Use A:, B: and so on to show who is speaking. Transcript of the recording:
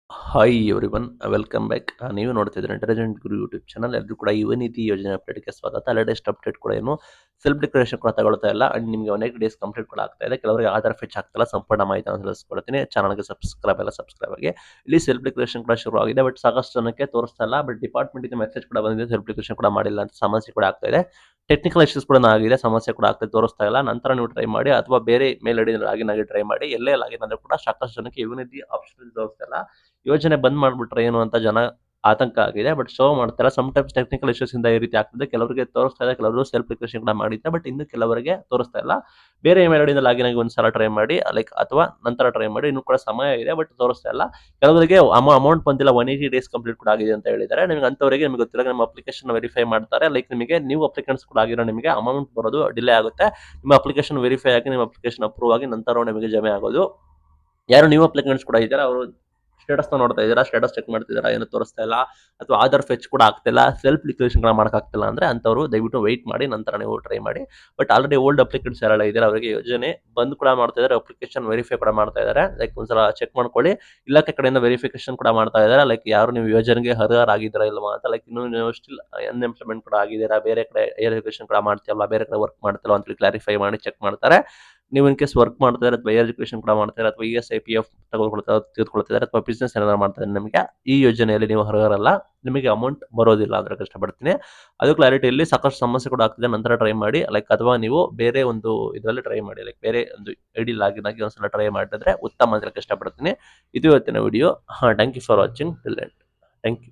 A: Hi everyone welcome back. ನೀವು ನೋಡ್ತಿದ್ದೀರಿ intelligent ಗುರು YouTube channel. ಎಲ್ಲರೂ ಕೂಡ ಯುವ ನಿಧಿ ಯೋಜನೆ ಅಪ್ಡೇಟ್ಗೆ ಸ್ವಾಗತ. ಲೇಟೆಸ್ಟ್ ಅಪ್ಡೇಟ್ ಕೂಡ ಏನು ಸೆಲ್ಫ್ ಡಿಕ್ಲರೇಷನ್ ಕೂಡ ತಗೊಳ್ತಾ ಇಲ್ಲ ಅಂಡ್ ನಿಮಗೆ 180 ಡೇಸ್ ಕಂಪ್ಲೀಟ್ ಕೂಡ ಆಗ್ತಾ ಇದೆ. ಕೆಲವರಿಗೆ ಆಧಾರ್ ಫೆಚ್ ಆಗ್ತಿಲ್ಲ. ಸಂಪೂರ್ಣ ಮಾಹಿತಿ ತಿಳಿಸ್ಕೊಡ್ತೀನಿ. ಚಾನಲ್ಗೆ ಸಬ್ಸ್ಕ್ರೈಬ್ ಆಗಿ. ಇಲ್ಲಿ ಸೆಲ್ಫ್ ಡಿಕ್ಲರೇಷನ್ ಕೂಡ ಶುರು ಆಗಿದೆ, ಬಟ್ ಸಾಕಷ್ಟು ಜನಕ್ಕೆ ತೋರಿಸ್ತಾ ಇಲ್ಲ. ಬಟ್ ಡಿಪಾರ್ಟ್ಮೆಂಟ್ ಇಂದ ಮೆಸೇಜ್ ಕೂಡ ಬಂದಿದೆ, ಸೆಲ್ಫ್ ಡಿಕ್ಲರೇಷನ್ ಕೂಡ ಮಾಡಿಲ್ಲ ಅಂತ ಸಮಸ್ಯೆ ಕೂಡ ಆಗ್ತಾ ಇದೆ. ಟೆಕ್ನಿಕಲ್ ಇಶ್ಯೂಸ್ ಕೂಡ ಆಗಿದೆ, ಸಮಸ್ಯೆ ಕೂಡ ಆಗ್ತಾ ತೋರಿಸ್ತಾ ಇಲ್ಲ. ನಂತರ ನೀವು ಟ್ರೈ ಮಾಡಿ ಅಥವಾ ಬೇರೆ ಮೇಲ್ ಐಡಿ ಲಾಗಿನ್ ಆಗಿ ಟ್ರೈ ಮಾಡಿ. ಎಲ್ಲೇ ಲಾಗಿನ್ ಆದ್ರೂ ಕೂಡ ಸಾಕಷ್ಟು ಜನಕ್ಕೆ ಯುವ ನಿಧಿ ಆಪ್ಷನ್ ತೋರಿಸ್ತಾ ಇಲ್ಲ. ಯೋಜನೆ ಬಂದ್ ಮಾಡ್ಬಿಟ್ರೆ ಏನು ಅಂತ ಜನ ಆತಂಕ ಆಗಿದೆ, ಬಟ್ ಶೋ ಮಾಡ್ತಾರೆ. ಟೈಮ್ಸ್ ಟೆಕ್ನಿಕಲ್ ಇಶ್ಯೂಸ್ ಇಂದ ಈ ರೀತಿ ಆಗ್ತದೆ. ಕೆಲವರಿಗೆ ತೋರಿಸ್ತಾ ಇದೆ, ಕೆಲವರು ಸೆಲ್ಫ್ ಡಿಕ್ಲರೇಷನ್ ಕೂಡ ಮಾಡಿದ್ದೆ, ಬಟ್ ಇನ್ನು ಕೆಲವರಿಗೆ ತೋರಿಸ್ತಾ ಇಲ್ಲ. ಬೇರೆ ಇಮೇಲ್ ಐಡಿಯಿಂದ ಲಾಗಿನ್ ಆಗಿ ಒಂದ್ಸಲ ಟ್ರೈ ಮಾಡಿ, ಲೈಕ್ ಅಥವಾ ನಂತರ ಟ್ರೈ ಮಾಡಿ. ಇನ್ನು ಕೂಡ ಸಮಯ ಇದೆ, ಬಟ್ ತೋರಿಸ್ತಾ ಇಲ್ಲ. ಕೆಲವರಿಗೆ ಅಮೌಂಟ್ ಬಂದಿಲ್ಲ, 180 ಡೇಸ್ ಕಂಪ್ಲೀಟ್ ಕೂಡ ಆಗಿದೆ ಅಂತ ಹೇಳಿದ್ದಾರೆ. ನಿಮ್ಗೆ ಅಂತವರಿಗೆ ನಿಮ್ಗೆ ಗೊತ್ತಿಲ್ಲ, ನಮ್ಮ ಅಪ್ಲಿಕೇಶನ್ ವೆರಿಫೈ ಮಾಡ್ತಾರೆ. ಲೈಕ್ ನಿಮಗೆ ನ್ಯೂ ಅಪ್ಲಿಕೆಂಟ್ಸ್ ಕೂಡ ಆಗಿರೋ ನಿಮಗೆ ಅಮೌಂಟ್ ಬರೋದು ಡಿಲೇ ಆಗುತ್ತೆ. ನಿಮ್ಮ ಅಪ್ಲಿಕೇಶನ್ ವೆರಿಫೈ ಆಗಿ ನಿಮ್ಮ ಅಪ್ಲಿಕೇಶನ್ ಅಪ್ರೂವ್ ಆಗಿ ನಂತರ ನಿಮಗೆ ಜಮೆ ಆಗೋದು. ಯಾರು ನ್ಯೂ ಅಪ್ಲಿಕೆಂಟ್ಸ್ ಕೂಡ ಇದ್ದಾರೆ ಅವರು ಸ್ಟೇಟಸ್ ನೋಡ್ತಾ ಇದ್ದೀರಾ, ಸ್ಟೇಟಸ್ ಚೆಕ್ ಮಾಡ್ತಿದ್ದೀರಾ, ಏನು ತೋರಿಸ್ತಾ ಇಲ್ಲ, ಅಥವಾ ಆಧಾರ್ ಫೆಚ್ ಕೂಡ ಆಗ್ತಿಲ್ಲ, ಸೆಲ್ಫ್ ಡಿಕ್ಲರೇಷನ್ ಕೂಡ ಮಾಡೋಕ್ಕಾಗ್ತಿಲ್ಲ ಅಂದ್ರೆ ಅಂತವರು ದಯವಿಟ್ಟು ವೆಯ್ಟ್ ಮಾಡಿ, ನಂತರ ನೀವು ಟ್ರೈ ಮಾಡಿ. ಬಟ್ ಆಲ್ರೆಡಿ ಓಲ್ಡ್ ಅಪ್ಲಿಕೆಂಟ್ಸ್ ಯಾರೆಲ್ಲ ಇದ್ದಾರೆ ಅವರಿಗೆ ಯೋಜನೆ ಬಂದ್ ಕೂಡ ಮಾಡ್ತಾ ಇದ್ದಾರೆ, ಅಪ್ಲಿಕೇಶನ್ ವೆರಿಫೈ ಕೂಡ ಮಾಡ್ತಾ ಇದ್ದಾರೆ. ಲೈಕ್ ಒಂದ್ಸಲ ಚೆಕ್ ಮಾಡ್ಕೊಳ್ಳಿ. ಇಲಾಖೆ ಕಡೆಯಿಂದ ವೆರಿಫಿಕೇಶನ್ ಕೂಡ ಮಾಡ್ತಾ ಇದ್ದಾರೆ. ಲೈಕ್ ಯಾರು ನೀವು ಯೋಜನೆಗೆ ಅರ್ಹರಾಗಿದ್ದೀರಾ ಇಲ್ವಾ ಅಂತ. ಲೈಕ್ ಇನ್ನು ನೀವು ಸ್ಟಿಲ್ ಅನ್ಎಂಪ್ಲಾಯ್ಮೆಂಟ್ ಕೂಡ ಆಗಿದ್ದೀರಾ, ಬೇರೆ ಕಡೆ ಎಜುಕೇಶನ್ ಕೂಡ ಮಾಡ್ತಿಲ್ಲ, ಬೇರೆ ಕಡೆ ವರ್ಕ್ ಮಾಡ್ತಿಲ್ಲ ಅಂತ ಕ್ಲಾರಿಫೈ ಮಾಡಿ ಚೆಕ್ ಮಾಡ್ತಾರೆ. ನೀವು ಇನ್ ಕೇಸ್ ವರ್ಕ್ ಮಾಡ್ತಾರೆ ಅಥವಾ ಎಜುಕೇಶನ್ ಕೂಡ ಮಾಡ್ತಾರೆ ಅಥವಾ ESI PF ತೆಗೆದುಕೊಳ್ತಿದ್ದಾರೆ ಅಥವಾ ಬಿಸ್ನೆಸ್ ಏನಾದ್ರು ಮಾಡ್ತಾರೆ, ನಿಮಗೆ ಈ ಯೋಜನೆಯಲ್ಲಿ ನೀವು ಅರ್ಹರಲ್ಲ, ನಿಮಗೆ ಅಮೌಂಟ್ ಬರೋದಿಲ್ಲ ಅಂದ್ರೆ ಕಷ್ಟಪಡ್ತೀನಿ. ಅದು ಕ್ಲಾರಿಟಿಯಲ್ಲಿ ಸಾಕಷ್ಟು ಸಮಸ್ಯೆ ಕೂಡ ಆಗ್ತಿದೆ. ನಂತರ ಟ್ರೈ ಮಾಡಿ. ಲೈಕ್ ಅಥವಾ ನೀವು ಬೇರೆ ಒಂದು ಇದರಲ್ಲಿ ಟ್ರೈ ಮಾಡಿ, ಲೈಕ್ ಬೇರೆ ಒಂದು ಐಡಿ ಲಾಗಿನ್ ಆಗಿ ಒಂದ್ಸಲ ಟ್ರೈ ಮಾಡಿದ್ರೆ ಉತ್ತಮ ಅಂತ ಕಷ್ಟಪಡ್ತೀನಿ. ಇದು ಇವತ್ತಿನ video. Thank you for watching till end. Thank you.